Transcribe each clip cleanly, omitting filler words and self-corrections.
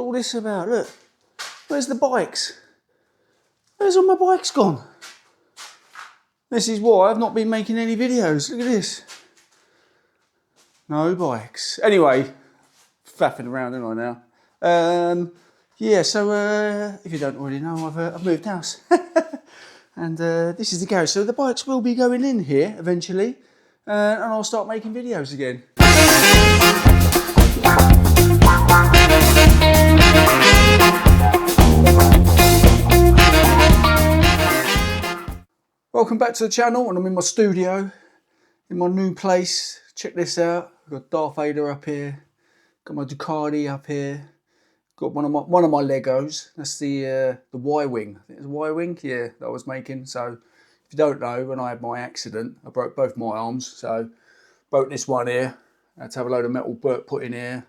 all this about? Look, where's the bikes? Where's all my bikes gone? This is why I've not been making any videos. Look at this. No bikes. Anyway, faffing around, aren't I now? Yeah, so if you don't already know, I've moved house. And this is the garage. So the bikes will be going in here eventually. And I'll start making videos again. Welcome back to the channel, and I'm in my studio, in my new place. Check this out. I've got Darth Vader up here, got my Ducati up here, got one of my Legos. That's the Y-wing. I think it's a Y-wing, yeah, that I was making. So if you don't know, when I had my accident, I broke both my arms. So broke this one here. I had to have a load of metal put in here.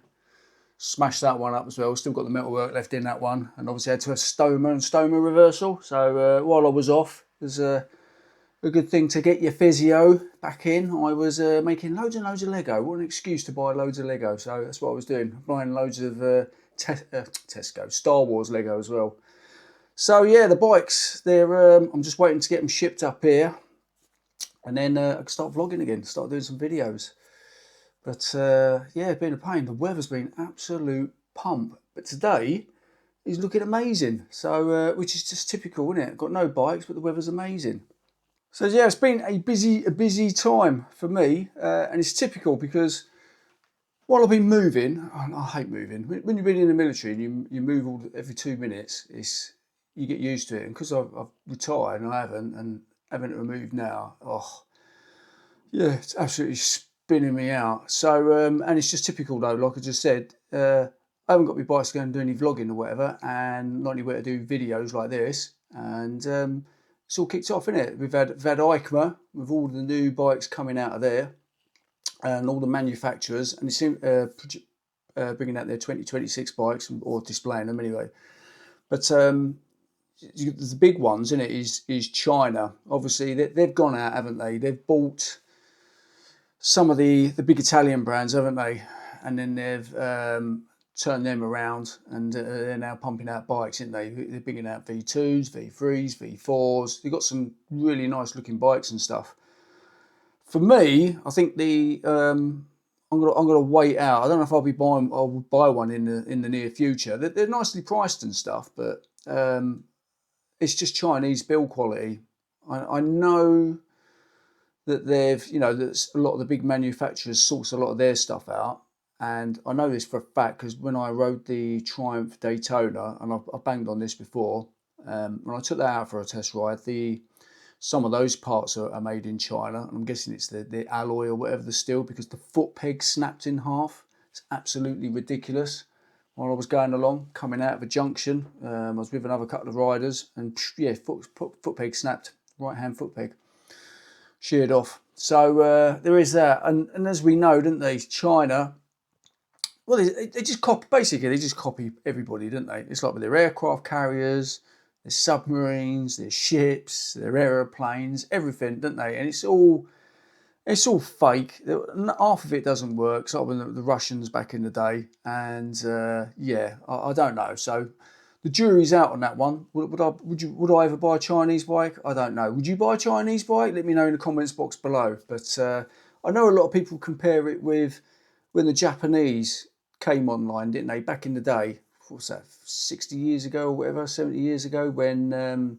Smashed that one up as well. Still got the metalwork left in that one, and obviously had to have stoma and stoma reversal. So while I was off, it was a good thing to get your physio back in. I was making loads and loads of Lego. What an excuse to buy loads of Lego. So that's what I was doing, buying loads of Tesco, Star Wars Lego as well. So yeah, the bikes, they're I'm just waiting to get them shipped up here, and then I can start vlogging again, start doing some videos. But yeah, it's been a pain. The weather's been absolute pump. But today is looking amazing. So which is just typical, isn't it? Got no bikes, but the weather's amazing. So yeah, it's been a busy time for me, and it's typical because while I've been moving, I hate moving. When you've been in the military and you move every 2 minutes, you get used to it. And because I've retired and I haven't, and having to move now, oh yeah, it's absolutely spinning me out. So and it's just typical though, like I just said, I haven't got my bikes to go and do any vlogging or whatever, and not anywhere to do videos like this, and it's all kicked off, innit? We've had EICMA with all the new bikes coming out of there, and all the manufacturers, and they seem bringing out their 2026 bikes, or displaying them anyway. But the big ones, innit, is China. Obviously, they've gone out, haven't they? They've bought some of the big Italian brands, haven't they? And then they've turned them around, and they're now pumping out bikes, aren't they? They're bringing out V2s, V3s, V4s. They've got some really nice looking bikes and stuff. For me, I think I'm gonna wait out. I don't know if I'll buy one in the near future. They're nicely priced and stuff, but it's just Chinese build quality. I know that that a lot of the big manufacturers source a lot of their stuff out. And I know this for a fact because when I rode the Triumph Daytona, and I've banged on this before, when I took that out for a test ride, some of those parts are made in China, and I'm guessing it's the alloy or whatever, the steel, because the foot peg snapped in half. It's absolutely ridiculous. While I was going along, coming out of a junction, I was with another couple of riders, and yeah, foot peg snapped, right hand foot peg, sheared off. So there is that, and as we know, didn't they, China, well, they just copy, basically, they just copy everybody, don't they? It's like with their aircraft carriers, their submarines, their ships, their aeroplanes, everything, don't they? And it's all fake. Half of it doesn't work. It's like with the Russians back in the day. And yeah, I don't know. So the jury's out on that one. Would I ever buy a Chinese bike? I don't know. Would you buy a Chinese bike? Let me know in the comments box below. But I know a lot of people compare it with when the Japanese came online, didn't they, back in the day? What's that, 60 years ago or whatever, 70 years ago, when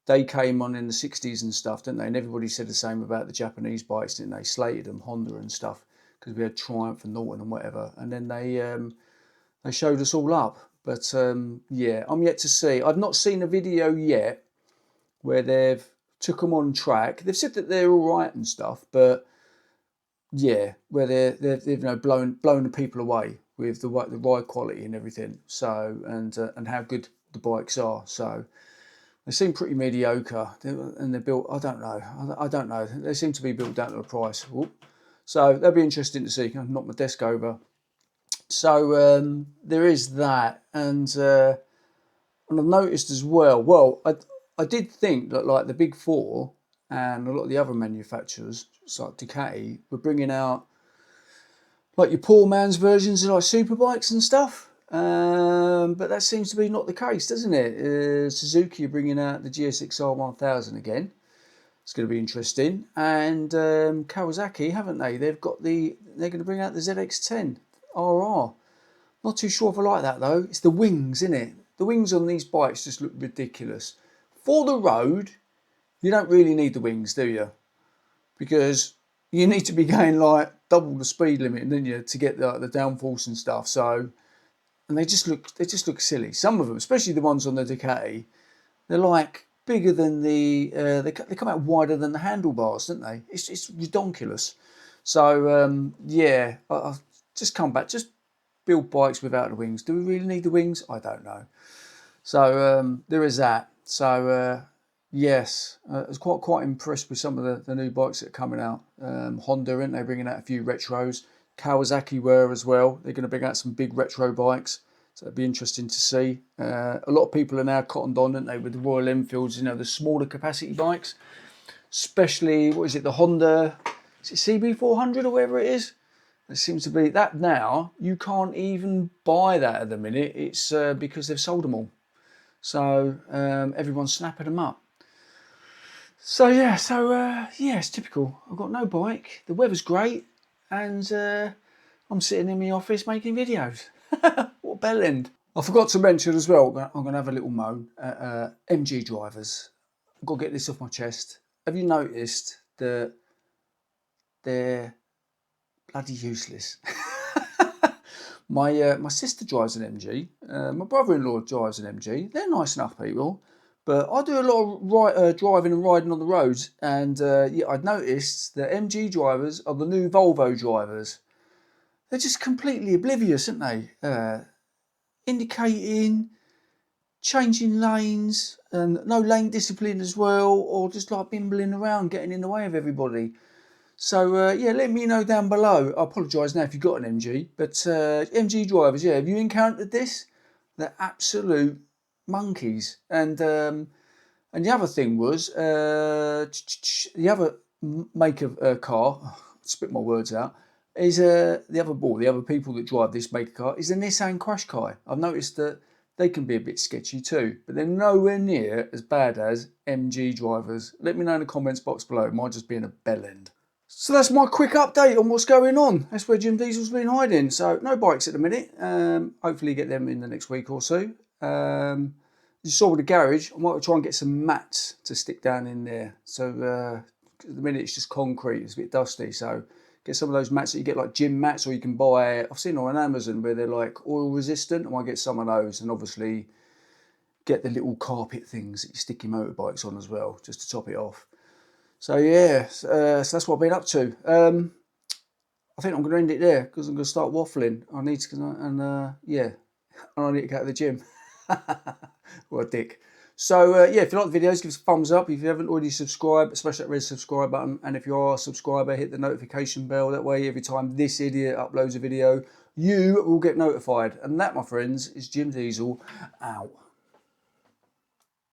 they came on in the 60s and stuff, didn't they? And everybody said the same about the Japanese bikes, didn't they? Slated them, Honda and stuff, because we had Triumph and Norton and whatever. And then they showed us all up. But yeah, I'm yet to see. I've not seen a video yet where they've took them on track. They've said that they're all right and stuff, but yeah, where they've blown the people away with the ride quality and everything. So and how good the bikes are. So they seem pretty mediocre, and they're built. I don't know. They seem to be built down to the price. So that'll be interesting to see. Can knock my desk over. So there is that, and I've noticed as well. Well, I did think that like the big four and a lot of the other manufacturers, like Ducati, were bringing out like your poor man's versions of like superbikes and stuff. But that seems to be not the case, doesn't it? Suzuki are bringing out the GSX-R 1000 again. It's going to be interesting. And Kawasaki, haven't they? They're going to bring out the ZX-10 RR. Not too sure if I like that though. It's the wings, isn't it? The wings on these bikes just look ridiculous. For the road, you don't really need the wings, do you? Because you need to be going like double the speed limit, don't you, to get the downforce and stuff. So, and they just look silly. Some of them, especially the ones on the Ducati, they're like bigger than they come out wider than the handlebars, don't they? It's ridiculous. So yeah, I'll just come back. Just build bikes without the wings. Do we really need the wings? I don't know. So there is that. So yes, I was quite impressed with some of the new bikes that are coming out. Honda, aren't they, bringing out a few retros? Kawasaki were as well. They're going to bring out some big retro bikes. So it'd be interesting to see. A lot of people are now cottoned on, aren't they, with the Royal Enfields, you know, the smaller capacity bikes. Especially, what is it, the Honda, is it CB400 or whatever it is? It seems to be that now. You can't even buy that at the minute. It's because they've sold them all. So everyone's snapping them up. So yeah, yeah, it's typical. I've got no bike. The weather's great. And I'm sitting in my office making videos. What a bell end. I forgot to mention as well, I'm going to have a little moan at MG drivers. I've got to get this off my chest. Have you noticed that they're bloody useless? My sister drives an MG. My brother-in-law drives an MG. They're nice enough people. But I do a lot of driving and riding on the roads. And yeah, I've noticed that MG drivers are the new Volvo drivers. They're just completely oblivious, aren't they? Indicating, changing lanes, and no lane discipline as well, or just like bimbling around, getting in the way of everybody. So yeah, let me know down below. I apologise now if you've got an MG, but MG drivers, yeah, have you encountered this? They're absolute monkeys. And the other thing was the other make of car. Spit my words out. Is the other people that drive this make car is the Nissan Qashqai. I've noticed that they can be a bit sketchy too, but they're nowhere near as bad as MG drivers. Let me know in the comments box below. It might just be in a bell end. So that's my quick update on what's going on. That's where Jim Diesel's been hiding. So no bikes at the minute. Hopefully get them in the next week or so. As you saw with the garage, I might try and get some mats to stick down in there. So at the minute it's just concrete. It's a bit dusty. So get some of those mats that you get, like gym mats, or you can buy, I've seen on Amazon where they're like oil resistant. I might get some of those, and obviously get the little carpet things that you stick your motorbikes on as well, just to top it off. So yeah, so that's what I've been up to. I think I'm going to end it there because I'm going to start waffling. I need to, yeah, I need to go to the gym. What a dick. So yeah, if you like the videos, give us a thumbs up. If you haven't already subscribed, smash that red subscribe button. And if you are a subscriber, hit the notification bell. That way, every time this idiot uploads a video, you will get notified. And that, my friends, is Jim Diesel out.